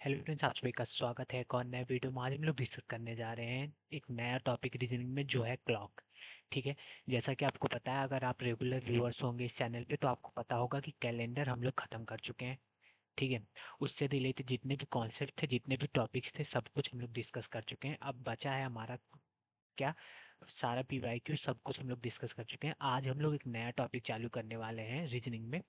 Hello friends, आप सभी का स्वागत है एक और नए वीडियो में। आज हम लोग डिस्कस करने जा रहे हैं एक नया टॉपिक रीजनिंग में जो है क्लॉक। ठीक है। जैसा कि आपको पता है, अगर आप रेगुलर व्यूअर्स होंगे इस चैनल पे तो आपको पता होगा कि कैलेंडर हम लोग ख़त्म कर चुके हैं। ठीक है। उससे रिलेटेड जितने भी कॉन्सेप्ट थे, जितने भी टॉपिक्स थे, सब कुछ हम लोग डिस्कस कर चुके हैं। अब बचा है हमारा क्या, सारा पीवाईक्यू सब कुछ हम लोग डिस्कस कर चुके हैं। आज हम लोग एक नया टॉपिक चालू करने वाले हैं रीजनिंग में,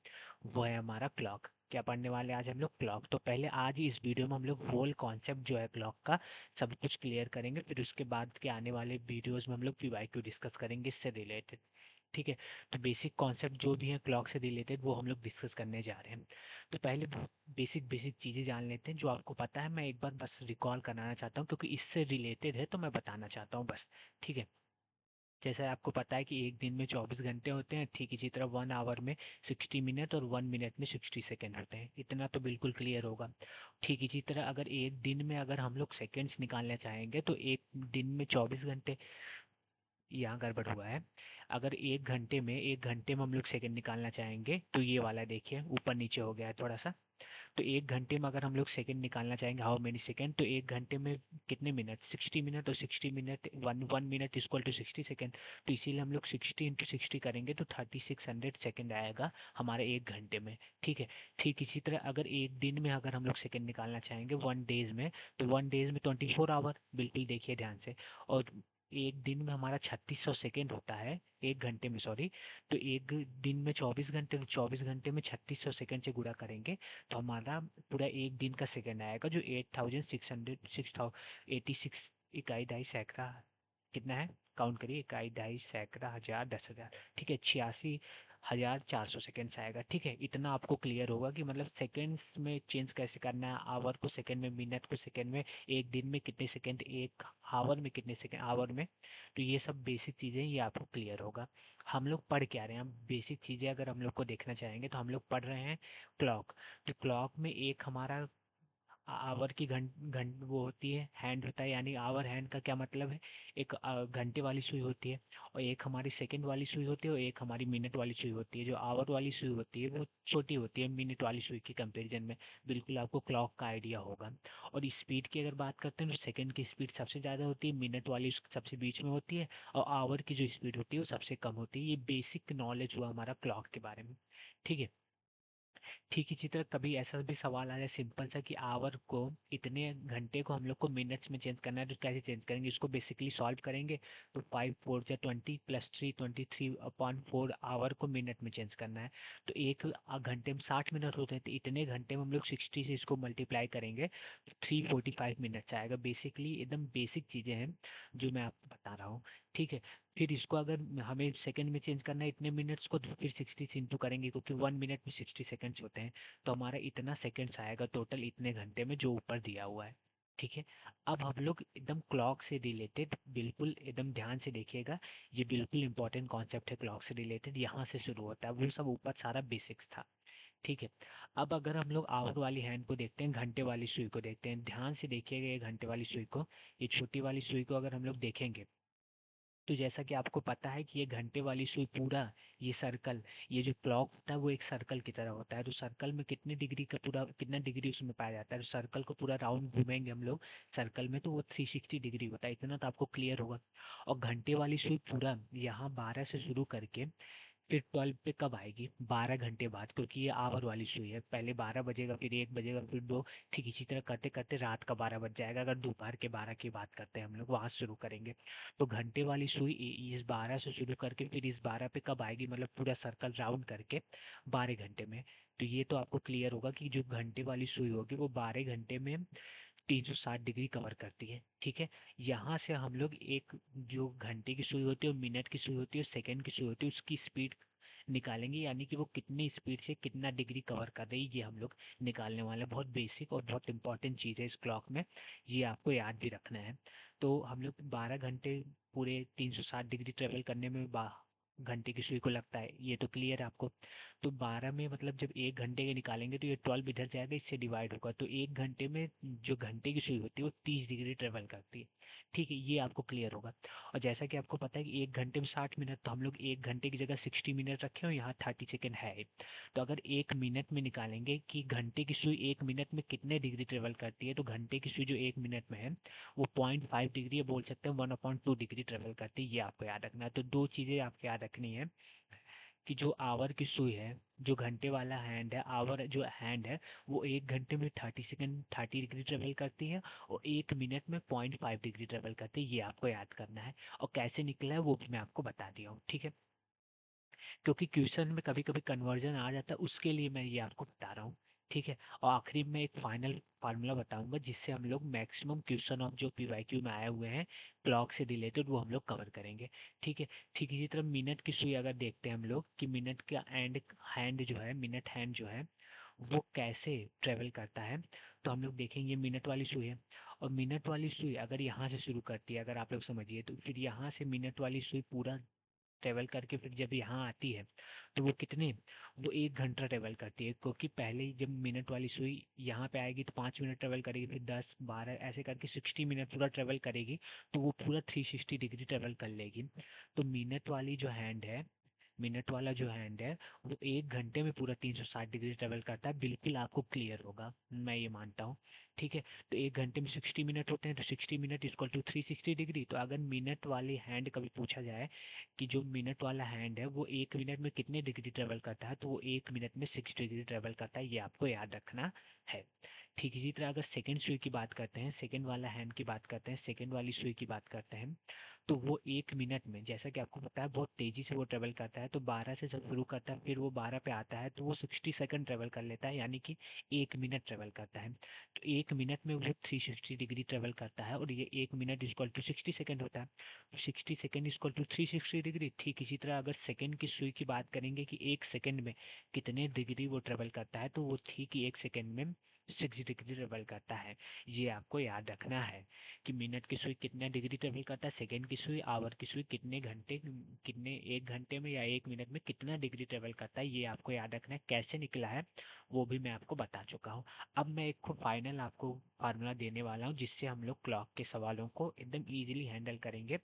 वो है हमारा क्लॉक। क्या पढ़ने वाले हैं आज हम लोग? क्लॉक। तो पहले आज इस वीडियो में हम लोग होल कॉन्सेप्ट जो है क्लॉक का सब कुछ क्लियर करेंगे, फिर उसके बाद के आने वाले वीडियोस में हम लोग पीवाईक्यू डिस्कस करेंगे इससे रिलेटेड। ठीक है। तो बेसिक कॉन्सेप्ट जो भी हैं क्लॉक से रिलेटेड वो हम लोग डिस्कस करने जा रहे हैं। तो पहले बेसिक बेसिक चीज़ें जान लेते हैं जो आपको पता है। मैं एक बार बस रिकॉल कराना चाहता हूँ क्योंकि इससे रिलेटेड है तो मैं बताना चाहता हूँ बस। ठीक है। जैसे आपको पता है कि एक दिन में 24 घंटे होते हैं, ठीक इसी तरह 1 आवर में 60 मिनट और 1 मिनट में 60 सेकेंड होते हैं। इतना तो बिल्कुल क्लियर होगा। ठीक इसी तरह अगर एक दिन में अगर हम लोग सेकेंड्स निकालना चाहेंगे तो एक दिन में 24 घंटे, यहाँ गड़बड़ हुआ है। अगर एक घंटे में हम लोग सेकंड निकालना चाहेंगे तो ये वाला देखिए ऊपर नीचे हो गया है थोड़ा सा। तो एक घंटे में अगर हम लोग सेकंड निकालना चाहेंगे, हाउ मेनी सेकंड, तो एक घंटे में कितने मिनट, 60 मिनट, और 60 minute, one one minute equal to 60 second. तो इसीलिए हम लोग 60 × 60 करेंगे तो 3600 सेकंड आएगा हमारे एक घंटे में। ठीक है। ठीक इसी तरह अगर एक दिन में अगर हम लोग सेकंड निकालना चाहेंगे 1 डेज में, तो 1 डेज में 24 आवर, बिल्कुल देखिए ध्यान से। और एक दिन में हमारा 3600 सेकेंड होता है, एक घंटे में सॉरी। तो एक दिन में 24 घंटे, तो 24 घंटे में 3600 सेकेंड से गुणा करेंगे तो हमारा पूरा एक दिन का सेकंड आएगा जो 8600, 86 इकाई ढाई सैकड़ा, कितना है काउंट करिए, इकाई ढाई सैकड़ा हजार 10,000। ठीक है। 86,400 सेकेंड्स आएगा। ठीक है। इतना आपको क्लियर होगा कि मतलब सेकेंड्स में चेंज कैसे करना है, आवर को सेकेंड में, मिनट को सेकेंड में, एक दिन में कितने सेकेंड, एक आवर में कितने सेकेंड आवर में। तो ये सब बेसिक चीज़ें ये आपको क्लियर होगा। हम लोग पढ़ क्या रहे हैं, हम बेसिक चीज़ें अगर हम लोग को देखना चाहेंगे तो हम लोग पढ़ रहे हैं क्लॉक। तो क्लॉक में एक हमारा आवर की घंट वो होती है, हैंड होता है, यानी आवर हैंड का क्या मतलब है, एक घंटे वाली सुई होती है। और एक हमारी सेकंड वाली सुई होती है और एक हमारी मिनट वाली सुई होती है। जो आवर वाली सुई होती है वो छोटी होती है मिनट वाली सुई के कंपैरिजन में। बिल्कुल आपको क्लॉक का आइडिया होगा। और स्पीड की अगर बात करते हैं तो सेकंड की स्पीड सबसे ज़्यादा होती है, मिनट वाली सबसे बीच में होती है, और आवर की जो स्पीड होती है वो सबसे कम होती है। ये बेसिक नॉलेज हुआ हमारा क्लॉक के बारे में। ठीक है। ठीक इसी तरह कभी ऐसा भी सवाल आ जाए सिंपल सा कि आवर को, इतने घंटे को हम लोग को मिनट्स में चेंज करना है तो कैसे चेंज करेंगे, इसको बेसिकली सॉल्व करेंगे। तो 5 4 जा 20 प्लस 3 23/4 आवर को मिनट में चेंज करना है। तो एक घंटे में 60 मिनट होते हैं, तो इतने घंटे में हम लोग 60 से इसको मल्टीप्लाई करेंगे तो 345 मिनट्स आएगा। बेसिकली एकदम बेसिक चीज़ें हैं जो मैं आपको बता रहा हूँ। ठीक है। फिर इसको अगर हमें सेकंड में चेंज करना है इतने मिनट्स को, तो फिर 60 से इंटू करेंगे क्योंकि 1 मिनट में 60 सेकंड्स होते हैं। तो हमारा इतना सेकंड्स आएगा टोटल इतने घंटे में जो ऊपर दिया हुआ है। ठीक है। अब हम लोग एकदम क्लॉक से रिलेटेड, बिल्कुल एकदम ध्यान से देखिएगा, ये बिल्कुल इंपॉर्टेंट कॉन्सेप्ट है क्लॉक से रिलेटेड, यहाँ से शुरू होता है, वो सब ऊपर सारा बेसिक्स था। ठीक है। अब अगर हम लोग आवर वाली हैंड को देखते हैं, घंटे वाली सुई को देखते हैं, ध्यान से देखिएगा ये घंटे वाली सुई को, ये छोटी वाली सुई को अगर हम लोग देखेंगे तो जैसा कि आपको पता है कि ये घंटे वाली सुई पूरा, ये सर्कल, ये जो क्लॉक होता है वो एक सर्कल की तरह होता है। तो सर्कल में कितने डिग्री का पूरा, कितना डिग्री उसमें पाया जाता है, तो सर्कल को पूरा राउंड घूमेंगे हम लोग सर्कल में तो वो 360 डिग्री होता है। इतना तो आपको क्लियर होगा। और घंटे वाली सुई पूरा यहाँ 12 से शुरू करके फिर 12 पे कब आएगी, 12 घंटे बाद, क्योंकि ये आवर वाली सुई है। पहले 12 बजेगा, फिर 1 बजेगा, फिर 2, ठीक इसी तरह करते करते रात का 12 बज जाएगा। अगर दोपहर के 12 की बात करते हैं हम लोग, वहां से शुरू करेंगे। तो घंटे वाली सुई इस 12 से शुरू करके फिर इस 12 पे कब आएगी, मतलब पूरा सर्कल राउंड करके 12 घंटे में। तो ये तो आपको क्लियर होगा कि जो घंटे वाली सुई होगी वो 12 घंटे में 360 डिग्री कवर करती है। ठीक है। यहाँ से हम लोग एक, जो घंटे की सुई होती है, मिनट की सुई होती है, सेकंड की सुई होती है, उसकी स्पीड निकालेंगे, यानी कि वो कितनी स्पीड से कितना डिग्री कवर कर रही है, ये हम लोग निकालने वाले हैं। बहुत बेसिक और बहुत इंपॉर्टेंट चीज़ है इस क्लॉक में, ये आपको याद भी रखना है। तो हम लोग 12 घंटे पूरे 360 डिग्री ट्रेवल करने में घंटे की सुई को लगता है, ये तो क्लियर है आपको। तो 12 में मतलब जब 1 घंटे के निकालेंगे तो ये 12 इधर जाएगा, इससे डिवाइड होगा, तो 1 घंटे में जो घंटे की सुई होती है वो 30 डिग्री ट्रेवल करती है। ठीक है, ये आपको क्लियर होगा। और जैसा कि आपको पता है कि 1 घंटे में 60 मिनट, तो हम लोग 1 घंटे की जगह 60 मिनट रखे हो, यहाँ 30 सेकेंड है। तो अगर 1 मिनट में निकालेंगे कि घंटे की सुई 1 मिनट में कितने डिग्री ट्रेवल करती है, तो घंटे की सुई जो 1 मिनट में है वो 0.5 डिग्री, या बोल सकते हैं 1/2 डिग्री ट्रेवल करती है। ये आपको याद रखना है। तो दो चीज़ें आपको याद रखनी है कि जो आवर की सुई है, जो घंटे वाला हैंड है, आवर जो हैंड है, वो 1 घंटे में 30 सेकेंड 30 डिग्री ट्रेवल करती है, और 1 मिनट में 0.5 डिग्री ट्रेवल करती है। ये आपको याद करना है। और कैसे निकला है वो भी मैं आपको बता दिया हूँ, ठीक है। क्योंकि क्वेश्चन में कभी कभी कन्वर्जन आ जाता है, उसके लिए मैं ये आपको बता रहा हूँ, ठीक है। और आखिरी में एक फाइनल फार्मूला बताऊंगा जिससे हम लोग मैक्सिमम क्वेश्चन ऑफ जो पीवाईक्यू में आए हुए हैं क्लॉक से रिलेटेड, वो हम लोग कवर करेंगे, ठीक है। ठीक इसी तरह मिनट की सुई अगर देखते हैं हम लोग कि मिनट का एंड हैंड जो है, मिनट हैंड जो है वो कैसे ट्रेवल करता है, तो हम लोग देखेंगे मिनट वाली सुई है। और मिनट वाली सुई अगर यहाँ से शुरू करती है, अगर आप लोग समझिए, तो फिर यहाँ से मिनट वाली सुई पूरा ट्रेवल करके फिर जब यहाँ आती है तो वो कितने, वो 1 घंटा ट्रेवल करती है, क्योंकि पहले ही जब मिनट वाली सुई यहाँ पे आएगी तो 5 मिनट ट्रेवल करेगी, फिर 10 12 ऐसे करके 60 मिनट पूरा ट्रेवल करेगी, तो वो पूरा 360 डिग्री ट्रेवल कर लेगी। तो मिनट वाली जो हैंड है, मिनट वाला जो हैंड है, वो 1 घंटे में पूरा 360 डिग्री ट्रेवल करता है। बिल्कुल आपको क्लियर होगा, मैं ये मानता हूँ, ठीक है। तो 1 घंटे में 60 मिनट होते हैं, तो 60 मिनट इक्वल टू 360 डिग्री। तो अगर मिनट वाली हैंड कभी पूछा जाए कि जो मिनट वाला हैंड है वो 1 मिनट में कितने डिग्री ट्रेवल करता है, तो वो 1 मिनट में 6 डिग्री ट्रेवल करता है। ये आपको याद रखना है। ठीक इसी तरह अगर सेकेंड सुई की बात करते हैं, सेकेंड वाला हैंड की बात करते हैं, सेकेंड वाली सुई की बात करते हैं, तो वो 1 मिनट में, जैसा कि आपको पता है, बहुत तेजी से वो ट्रेवल करता है। तो 12 से जब शुरू करता है फिर वो 12 पे आता है, तो वो 60 सेकंड ट्रेवल कर लेता है, यानी कि 1 मिनट ट्रेवल करता है। तो 1 मिनट में वो 360 डिग्री ट्रेवल करता है, और ये 1 मिनट इक्वल टू 60 सेकंड होता है। तो 60 सेकंड इक्वल टू 360 डिग्री। ठीक इसी तरह अगर सेकंड की सुई की बात करेंगे कि 1 सेकंड में कितने डिग्री वो ट्रेवल करता है, तो वो ठीक 1 सेकंड में 6 डिग्री ट्रेवल करता है। ये आपको याद रखना है कि मिनट की सुई कितने डिग्री ट्रेवल करता है, सेकंड की सुई, आवर की सुई कितने घंटे, कितने 1 घंटे में या 1 मिनट में कितना डिग्री ट्रेवल करता है, ये आपको याद रखना है। कैसे निकला है वो भी मैं आपको बता चुका हूँ। अब मैं एक फाइनल आपको फार्मूला देने वाला हूँ जिससे हम लोग क्लॉक के सवालों को एकदम ईजिली हैंडल करेंगे।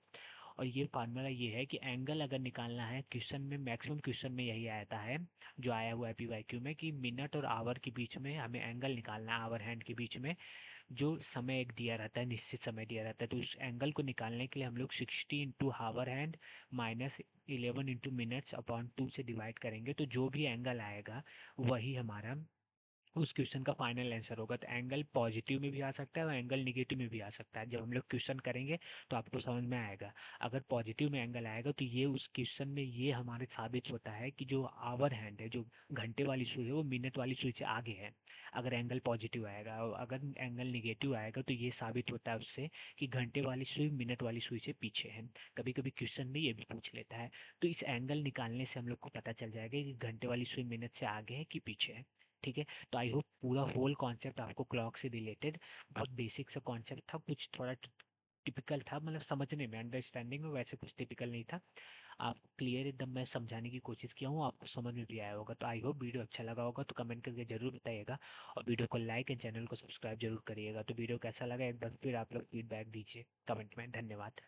और ये फार्मूला ये है कि एंगल अगर निकालना है, क्वेश्चन में मैक्सिमम क्वेश्चन में यही आता है जो आया हुआ है पीवाईक्यू में, कि मिनट और आवर के बीच में हमें एंगल निकालना है, आवर हैंड के बीच में जो समय एक दिया रहता है, निश्चित समय दिया रहता है। तो उस एंगल को निकालने के लिए हम लोग 60 into hour hand minus 11 into minutes upon 2 से डिवाइड करेंगे, तो जो भी एंगल आएगा वही हमारा उस क्वेश्चन का फाइनल आंसर होगा। तो एंगल पॉजिटिव में भी आ सकता है और एंगल निगेटिव में भी आ सकता है। जब हम लोग क्वेश्चन करेंगे तो आपको समझ में आएगा। अगर पॉजिटिव में एंगल आएगा तो ये उस क्वेश्चन में ये हमारे साबित होता है कि जो आवर हैंड है, जो घंटे वाली सुई है, वो मिनट वाली सुई से आगे है, अगर एंगल पॉजिटिव आएगा। और अगर एंगल निगेटिव आएगा तो ये साबित होता है उससे कि घंटे वाली सुई मिनट वाली सुई से पीछे है। कभी कभी क्वेश्चन में ये भी पूछ लेता है। तो इस एंगल निकालने से हम लोग को पता चल जाएगा कि घंटे वाली सुई मिनट से आगे है कि पीछे है, ठीक है। तो आई होप पूरा होल कॉन्सेप्ट आपको क्लॉक से रिलेटेड बहुत बेसिक सा कॉन्सेप्ट था, कुछ थोड़ा टिपिकल था, मतलब समझने में, अंडरस्टैंडिंग में वैसे कुछ टिपिकल नहीं था। आप क्लियर एकदम मैं समझाने की कोशिश किया हूँ, आपको समझ में भी आया होगा। तो आई होप वीडियो अच्छा लगा होगा, तो कमेंट करके जरूर बताइएगा, और वीडियो को लाइक एंड चैनल को सब्सक्राइब जरूर करिएगा। तो वीडियो कैसा लगा एक बार फिर आप लोग फीडबैक दीजिए कमेंट में। धन्यवाद।